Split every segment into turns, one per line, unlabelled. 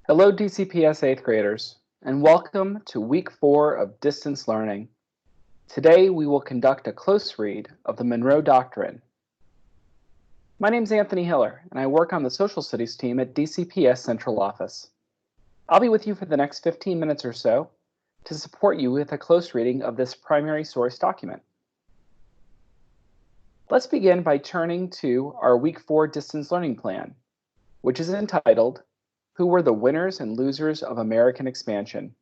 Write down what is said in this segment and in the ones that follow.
Hello, DCPS 8th graders, and welcome to week 4 of distance learning. Today, we will conduct a close read of the Monroe Doctrine. My name is Anthony Hiller, and I work on the social studies team at DCPS Central Office. I'll be with you for the next 15 minutes or so to support you with a close reading of this primary source document. Let's begin by turning to our week 4 distance learning plan, which is entitled, Who Were the Winners and Losers of American Expansion?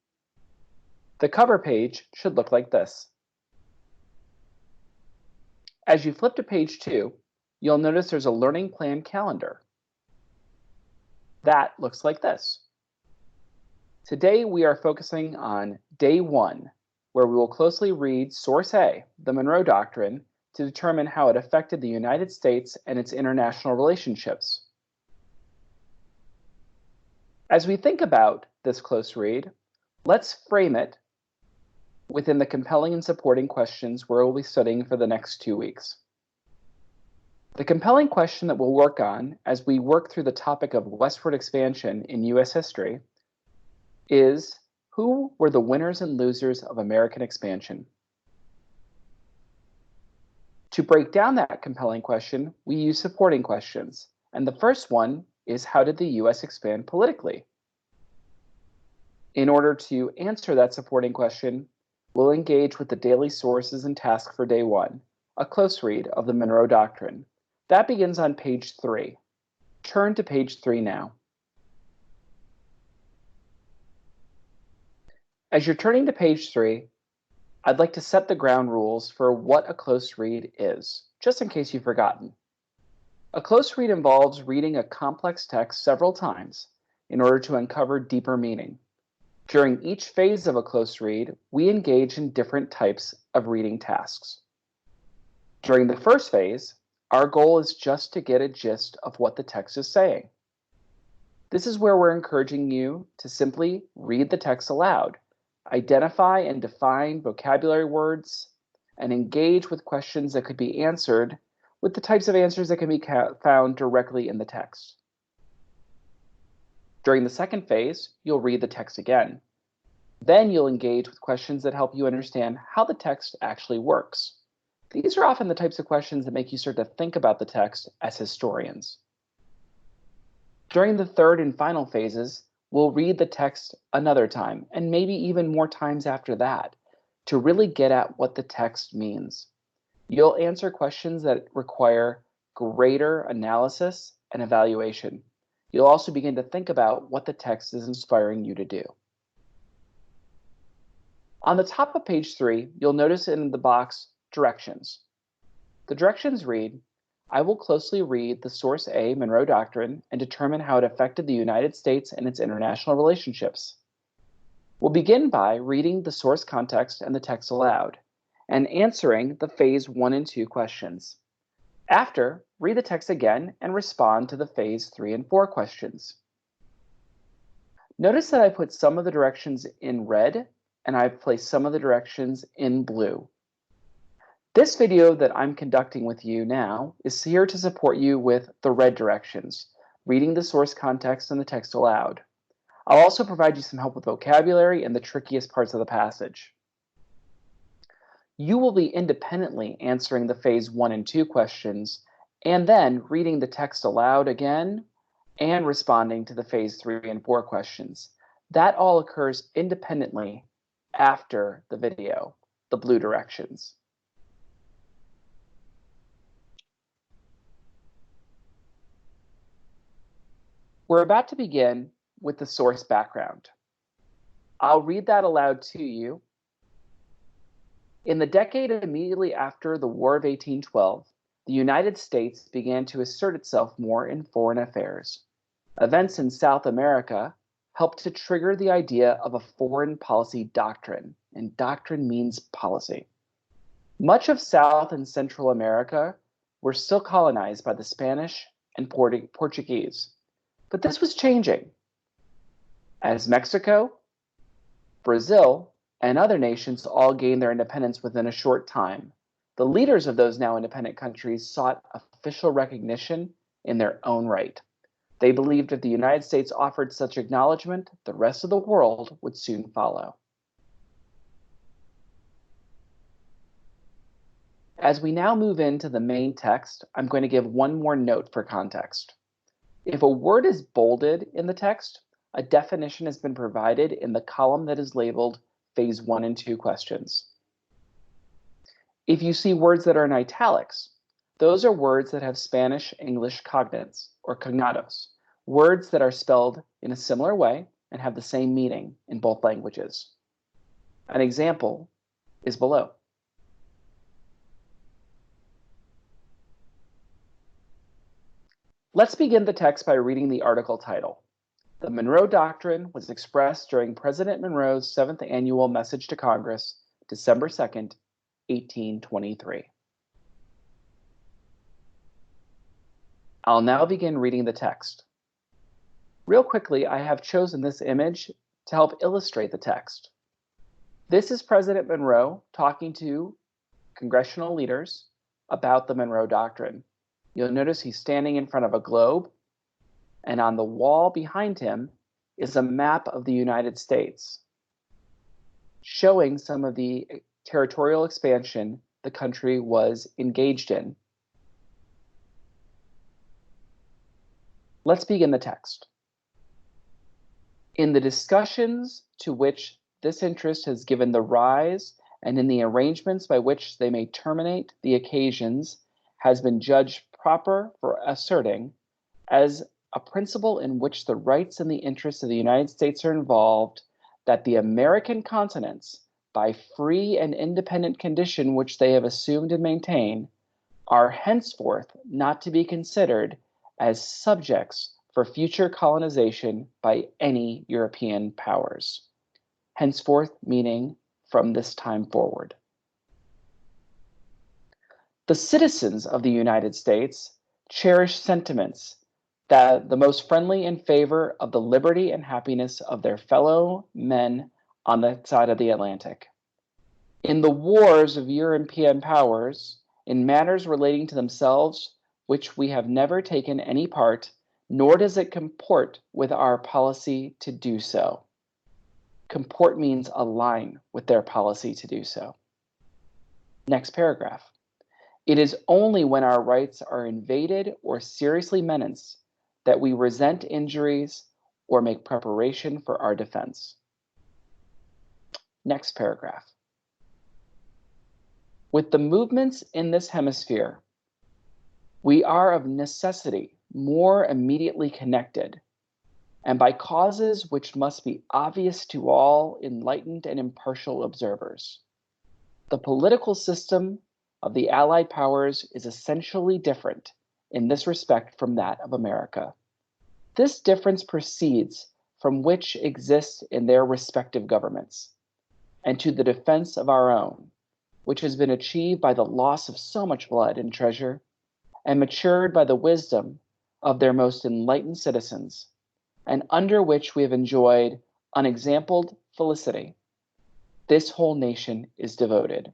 The cover page should look like this. As you flip to page 2, you'll notice there's a learning plan calendar. That looks like this. Today we are focusing on day 1, where we will closely read Source A, the Monroe Doctrine, to determine how it affected the United States and its international relationships. As we think about this close read, let's frame it within the compelling and supporting questions we'll be studying for the next 2 weeks. The compelling question that we'll work on as we work through the topic of westward expansion in U.S. history is, who were the winners and losers of American expansion? To break down that compelling question, we use supporting questions, and the first one is, how did the U.S. expand politically? In order to answer that supporting question, we'll engage with the daily sources and task for day 1, a close read of the Monroe Doctrine. That begins on page 3. Turn to page 3 now. As you're turning to page 3, I'd like to set the ground rules for what a close read is, just in case you've forgotten. A close read involves reading a complex text several times in order to uncover deeper meaning. During each phase of a close read, we engage in different types of reading tasks. During the first phase, our goal is just to get a gist of what the text is saying. This is where we're encouraging you to simply read the text aloud, identify and define vocabulary words, and engage with questions that could be answered with the types of answers that can be found directly in the text. During the second phase, you'll read the text again. Then you'll engage with questions that help you understand how the text actually works. These are often the types of questions that make you start to think about the text as historians. During the third and final phases, we'll read the text another time, and maybe even more times after that, to really get at what the text means. You'll answer questions that require greater analysis and evaluation. You'll also begin to think about what the text is inspiring you to do. On the top of page 3, you'll notice in the box Directions. The directions read, I will closely read the Source A Monroe Doctrine and determine how it affected the United States and its international relationships. We'll begin by reading the source context and the text aloud, and answering the phase 1 and 2 questions. After, read the text again and respond to the phase 3 and 4 questions. Notice that I put some of the directions in red, and I've placed some of the directions in blue. This video that I'm conducting with you now is here to support you with the red directions, reading the source context and the text aloud. I'll also provide you some help with vocabulary and the trickiest parts of the passage. You will be independently answering the phase 1 and 2 questions, and then reading the text aloud again and responding to the phase 3 and 4 questions. That all occurs independently after the video, the blue directions. We're about to begin with the source background. I'll read that aloud to you. In the decade immediately after the War of 1812, the United States began to assert itself more in foreign affairs. Events in South America helped to trigger the idea of a foreign policy doctrine, and doctrine means policy. Much of South and Central America were still colonized by the Spanish and Portuguese. But this was changing. As Mexico, Brazil, and other nations all gained their independence within a short time, the leaders of those now independent countries sought official recognition in their own right. They believed if the United States offered such acknowledgement, the rest of the world would soon follow. As we now move into the main text, I'm going to give one more note for context. If a word is bolded in the text, a definition has been provided in the column that is labeled Phase 1 and 2 questions. If you see words that are in italics, those are words that have Spanish-English cognates or cognatos, words that are spelled in a similar way and have the same meaning in both languages. An example is below. Let's begin the text by reading the article title. The Monroe Doctrine was expressed during President Monroe's 7th annual message to Congress, December 2nd, 1823. I'll now begin reading the text. Real quickly, I have chosen this image to help illustrate the text. This is President Monroe talking to congressional leaders about the Monroe Doctrine. You'll notice he's standing in front of a globe, and on the wall behind him is a map of the United States, showing some of the territorial expansion the country was engaged in. Let's begin the text. In the discussions to which this interest has given the rise, and in the arrangements by which they may terminate the occasions, has been judged proper for asserting, as a principle in which the rights and the interests of the United States are involved, that the American continents, by free and independent condition which they have assumed and maintain, are henceforth not to be considered as subjects for future colonization by any European powers. Henceforth meaning from this time forward. The citizens of the United States cherish sentiments that the most friendly in favor of the liberty and happiness of their fellow men on that side of the Atlantic. In the wars of European powers, in matters relating to themselves, which we have never taken any part, nor does it comport with our policy to do so. Comport means align with their policy to do so. Next paragraph. It is only when our rights are invaded or seriously menaced that we resent injuries or make preparation for our defense. Next paragraph. With the movements in this hemisphere, we are of necessity more immediately connected, and by causes which must be obvious to all enlightened and impartial observers. The political system of the Allied powers is essentially different in this respect from that of America. This difference proceeds from which exists in their respective governments, and to the defense of our own, which has been achieved by the loss of so much blood and treasure, and matured by the wisdom of their most enlightened citizens, and under which we have enjoyed unexampled felicity. This whole nation is devoted.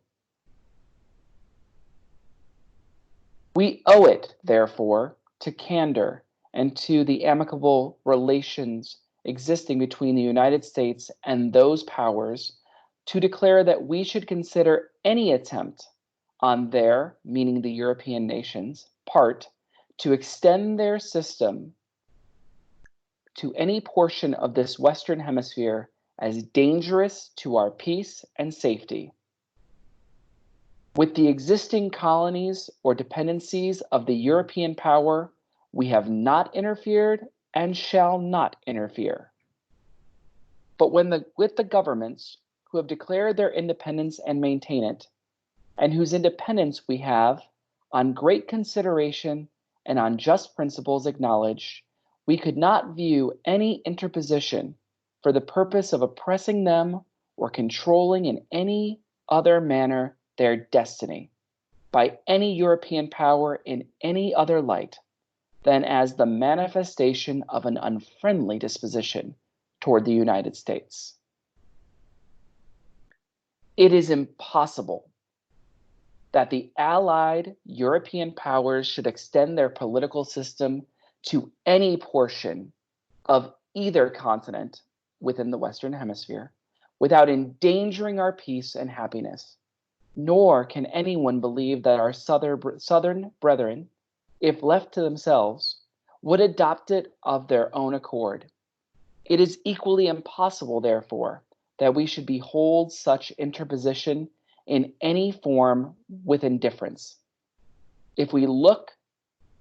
We owe it, therefore, to candor and to the amicable relations existing between the United States and those powers to declare that we should consider any attempt on their, meaning the European nations, part to extend their system to any portion of this Western Hemisphere as dangerous to our peace and safety. With the existing colonies or dependencies of the European power, we have not interfered and shall not interfere. But with the governments who have declared their independence and maintain it, and whose independence we have, on great consideration and on just principles acknowledged, we could not view any interposition for the purpose of oppressing them or controlling in any other manner their destiny by any European power in any other light than as the manifestation of an unfriendly disposition toward the United States. It is impossible that the Allied European powers should extend their political system to any portion of either continent within the Western Hemisphere without endangering our peace and happiness. Nor can anyone believe that our southern brethren, if left to themselves, would adopt it of their own accord. It is equally impossible, therefore, that we should behold such interposition in any form with indifference. If we look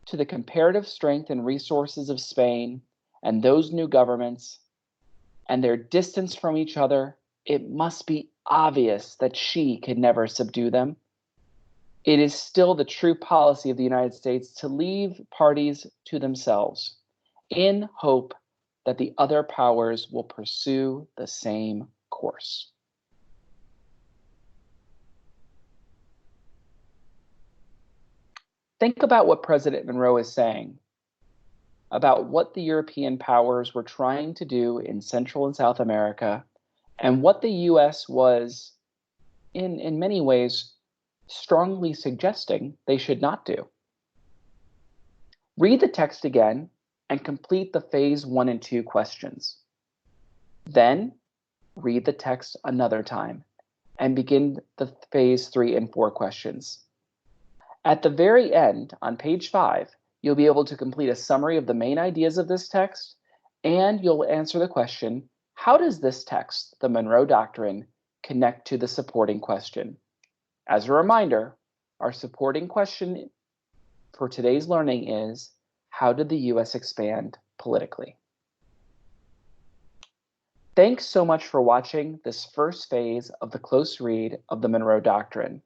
to the comparative strength and resources of Spain and those new governments and their distance from each other, it must be obvious that she could never subdue them. It is still the true policy of the United States to leave parties to themselves in hope that the other powers will pursue the same course. Think about what President Monroe is saying about what the European powers were trying to do in Central and South America and what the US was, in many ways, strongly suggesting they should not do. Read the text again and complete the phase 1 and 2 questions. Then read the text another time and begin the phase 3 and 4 questions. At the very end, on page 5, you'll be able to complete a summary of the main ideas of this text, and you'll answer the question, how does this text, the Monroe Doctrine, connect to the supporting question? As a reminder, our supporting question for today's learning is, how did the US expand politically? Thanks so much for watching this first phase of the close read of the Monroe Doctrine.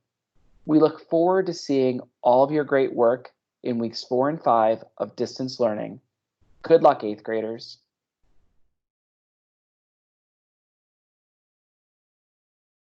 We look forward to seeing all of your great work in weeks 4 and 5 of distance learning. Good luck, 8th graders.